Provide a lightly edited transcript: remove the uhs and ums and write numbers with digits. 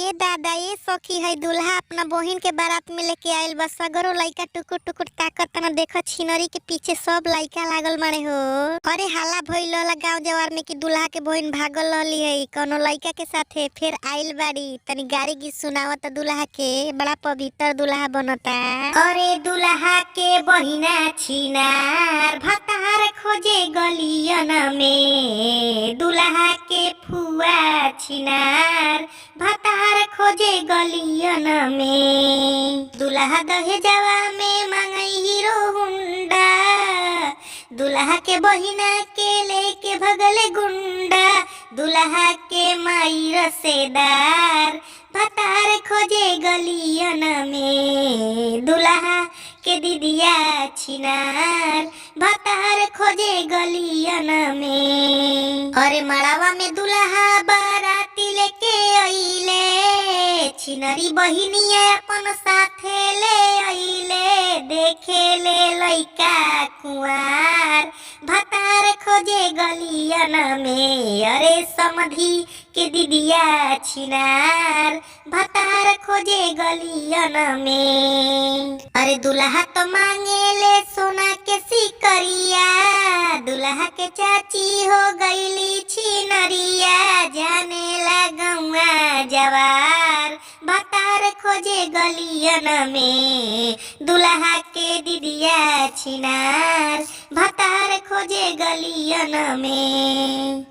ये दादा ये सखी है दूल्हा अपना बहिन के बारात में लेके आइल बा। सगरो लइका टुकुर टुकुर ताकत ना देखो छिनरी के पीछे सब लइका लागल मारे हो। अरे हाला भइल गांव जवार में कि दूल्हा के बहिन भागल रहली है कोनो लइका के साथे फिर आइल बाड़ी। तनी गाड़ी गीत सुनावत दूल्हा के बड़ा पवित्र दूल्हा बनता। अरे दूल्हा के बहिना छिनार भतार खोजे गलियन में। दूल्हा के फुआ छिनार भतार खोजे गलियन में। दूल्हा दहेजवा में मांगई हीरो हुंडा। दूल्हा के बहिना के लेके भगले गुंडा। दूल्हा के माई रसेदार भतार खोजे गलियन में। दूल्हा के दीदिया छिनार भतार खोजे गलियन में। अरे मड़ावा में दूल्हा बाराती लेके आइले। छिनरी बहिनिया अपन साथे ले आइले। देखे ले लइका कुंवार भतार खोजे गलियन में। अरे समधी के दीदिया छिनार भतार खोजे गलियन में। अरे दूल्हा तो मांगे ले सोना के सिकरिया। दूल्हा के चाची हो गईली छिनरिया। जाने लगुआ जवार भतार खोजे गलियन में। दूल्हा के दीदिया छिनार भतार खोजे गलियन में।